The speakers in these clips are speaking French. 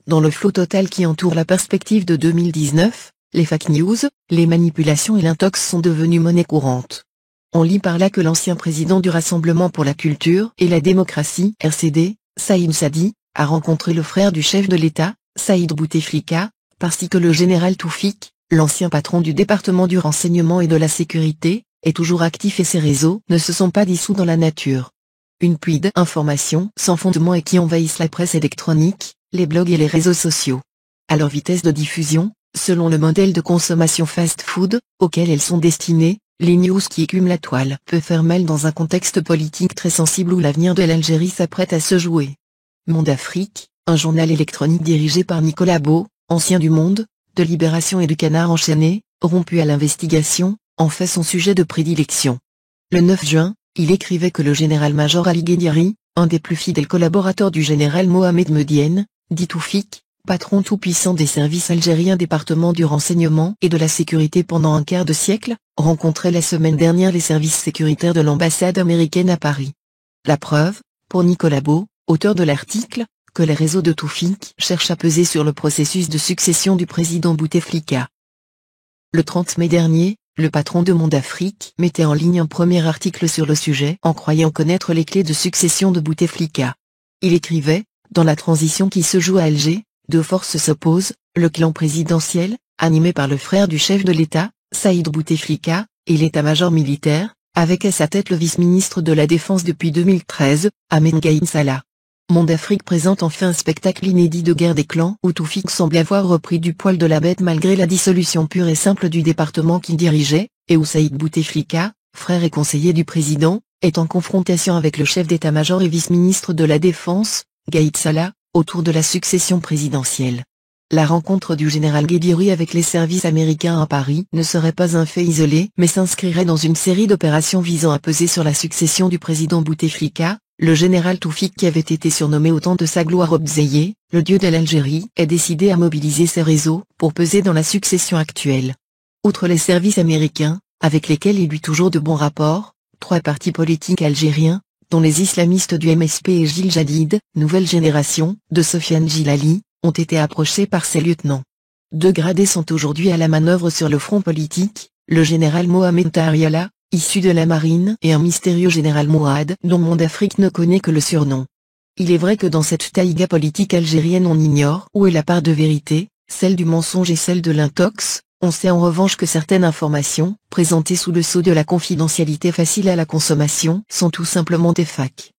dans le flot total qui entoure la perspective de 2019, les fake news, les manipulations et l'intox sont devenus monnaie courante. On lit par là que l'ancien président du Rassemblement pour la culture et la démocratie, RCD, Saïd Sadi, a rencontré le frère du chef de l'État, Saïd Bouteflika, ainsi que le général Toufik, l'ancien patron du département du renseignement et de la sécurité, est toujours actif et ses réseaux ne se sont pas dissous dans la nature. Une pluie d'informations sans fondement et qui envahissent la presse électronique, les blogs et les réseaux sociaux. À leur vitesse de diffusion, selon le modèle de consommation fast-food, auquel elles sont destinées, les news qui écument la toile peuvent faire mal dans un contexte politique très sensible où l'avenir de l'Algérie s'apprête à se jouer. Monde Afrique, un journal électronique dirigé par Nicolas Beau, ancien du Monde, de Libération et du Canard enchaîné, rompu à l'investigation, en fait son sujet de prédilection. Le 9 juin, il écrivait que le général-major Ali Guedjari, un des plus fidèles collaborateurs du général Mohamed Medienne, dit Toufik, patron tout-puissant des services algériens département du renseignement et de la sécurité pendant un quart de siècle, rencontrait la semaine dernière les services sécuritaires de l'ambassade américaine à Paris. La preuve, pour Nicolas Beau, auteur de l'article, que les réseaux de Toufik cherchent à peser sur le processus de succession du président Bouteflika. Le 30 mai dernier, le patron de Monde Afrique mettait en ligne un premier article sur le sujet en croyant connaître les clés de succession de Bouteflika. Il écrivait, dans la transition qui se joue à Alger, deux forces s'opposent, le clan présidentiel, animé par le frère du chef de l'État, Saïd Bouteflika, et l'état-major militaire, avec à sa tête le vice-ministre de la Défense depuis 2013, Ahmed Gaïd Salah. Monde Afrique présente enfin un spectacle inédit de guerre des clans où Toufik semble avoir repris du poil de la bête malgré la dissolution pure et simple du département qu'il dirigeait, et où Saïd Bouteflika, frère et conseiller du président, est en confrontation avec le chef d'état-major et vice-ministre de la Défense, Gaïd Salah, autour de la succession présidentielle. La rencontre du général Guedjari avec les services américains à Paris ne serait pas un fait isolé mais s'inscrirait dans une série d'opérations visant à peser sur la succession du président Bouteflika. Le général Toufik qui avait été surnommé au temps de sa gloire Obzeye, le dieu de l'Algérie, est décidé à mobiliser ses réseaux pour peser dans la succession actuelle. Outre les services américains, avec lesquels il eut toujours de bons rapports, trois partis politiques algériens, dont les islamistes du MSP et Gil Jadid, nouvelle génération, de Sofiane Gilali, ont été approchés par ses lieutenants. Deux gradés sont aujourd'hui à la manœuvre sur le front politique, le général Mohamed Tahriala, issu de la marine et un mystérieux général Mouad dont Monde Afrique ne connaît que le surnom. Il est vrai que dans cette taïga politique algérienne on ignore où est la part de vérité, celle du mensonge et celle de l'intox. On sait en revanche que certaines informations, présentées sous le sceau de la confidentialité facile à la consommation, sont tout simplement des fakes.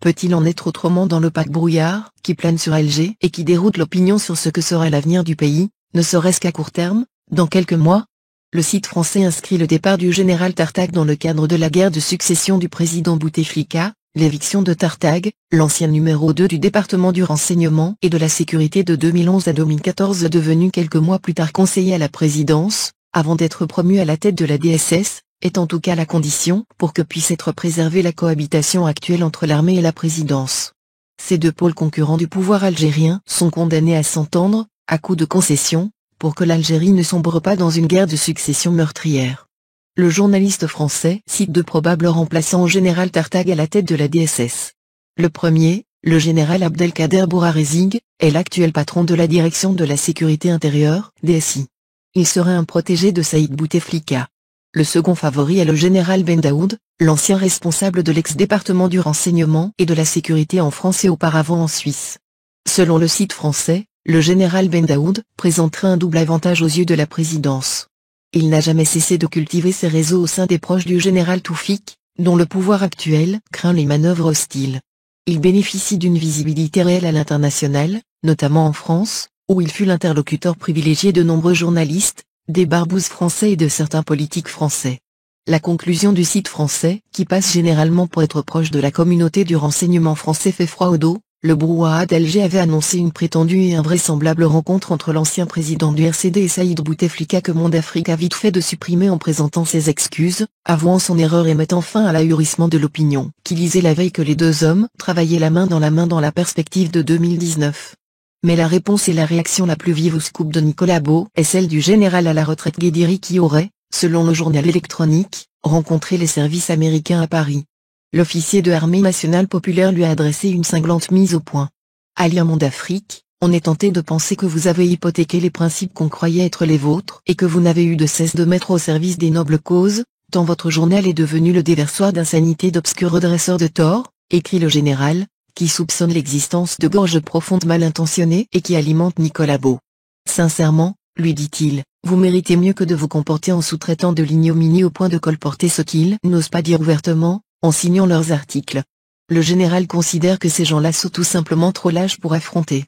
Peut-il en être autrement dans l'opaque brouillard qui plane sur Alger et qui déroute l'opinion sur ce que sera l'avenir du pays, ne serait-ce qu'à court terme, dans quelques mois? Le site français inscrit le départ du général Tartag dans le cadre de la guerre de succession du président Bouteflika, l'éviction de Tartag, l'ancien numéro 2 du département du renseignement et de la sécurité de 2011 à 2014 devenu quelques mois plus tard conseiller à la présidence, avant d'être promu à la tête de la DSS, est en tout cas la condition pour que puisse être préservée la cohabitation actuelle entre l'armée et la présidence. Ces deux pôles concurrents du pouvoir algérien sont condamnés à s'entendre, à coup de concessions, pour que l'Algérie ne sombre pas dans une guerre de succession meurtrière. Le journaliste français cite deux probables remplaçants au général Tartag à la tête de la DSS. Le premier, le général Abdelkader Bourarezig, est l'actuel patron de la direction de la sécurité intérieure, DSI. Il serait un protégé de Saïd Bouteflika. Le second favori est le général Ben Daoud, l'ancien responsable de l'ex-département du renseignement et de la sécurité en France et auparavant en Suisse. Selon le site français, le général Ben Daoud présenterait un double avantage aux yeux de la présidence. Il n'a jamais cessé de cultiver ses réseaux au sein des proches du général Toufik, dont le pouvoir actuel craint les manœuvres hostiles. Il bénéficie d'une visibilité réelle à l'international, notamment en France, où il fut l'interlocuteur privilégié de nombreux journalistes, des barbouzes français et de certains politiques français. La conclusion du site français, qui passe généralement pour être proche de la communauté du renseignement français fait froid au dos. Le brouhaha d'Alger avait annoncé une prétendue et invraisemblable rencontre entre l'ancien président du RCD et Saïd Bouteflika que Monde Afrique a vite fait de supprimer en présentant ses excuses, avouant son erreur et mettant fin à l'ahurissement de l'opinion, qui lisait la veille que les deux hommes travaillaient la main dans la perspective de 2019. Mais la réponse et la réaction la plus vive au scoop de Nicolas Beau est celle du général à la retraite Guedjari qui aurait, selon le journal électronique, rencontré les services américains à Paris. L'officier de l'armée nationale populaire lui a adressé une cinglante mise au point. À lire Monde Afrique, On est tenté de penser que vous avez hypothéqué les principes qu'on croyait être les vôtres et que vous n'avez eu de cesse de mettre au service des nobles causes, tant votre journal est devenu le déversoir d'insanité d'obscurs redresseurs de tort, écrit le général, qui soupçonne l'existence de gorges profondes mal intentionnées et qui alimente Nicolas Beau. Sincèrement, lui dit-il, vous méritez mieux que de vous comporter en sous-traitant de l'ignominie au point de colporter ce qu'ils n'osent pas dire ouvertement, en signant leurs articles. Le général considère que ces gens-là sont tout simplement trop lâches pour affronter.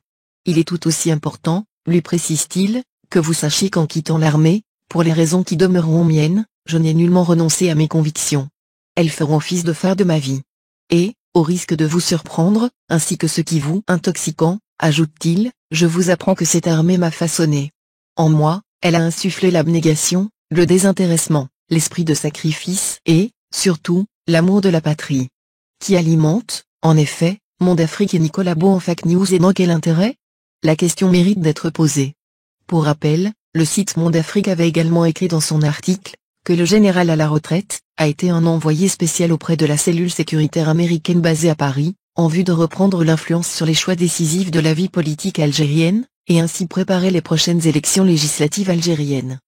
Il est tout aussi important, lui précise-t-il, que vous sachiez qu'en quittant l'armée, pour les raisons qui demeureront miennes, je n'ai nullement renoncé à mes convictions. Elles feront office de phare de ma vie. Et, au risque de vous surprendre, ainsi que ce qui vous intoxiquant, ajoute-t-il, je vous apprends que cette armée m'a façonné. En moi, elle a insufflé l'abnégation, le désintéressement, l'esprit de sacrifice et, surtout, l'amour de la patrie. Qui alimente, en effet, Monde Afrique et Nicolas Beau en fake news et dans quel intérêt? La question mérite d'être posée. Pour rappel, le site Monde Afrique avait également écrit dans son article, que le général à la retraite, a été un envoyé spécial auprès de la cellule sécuritaire américaine basée à Paris, en vue de reprendre l'influence sur les choix décisifs de la vie politique algérienne, et ainsi préparer les prochaines élections législatives algériennes.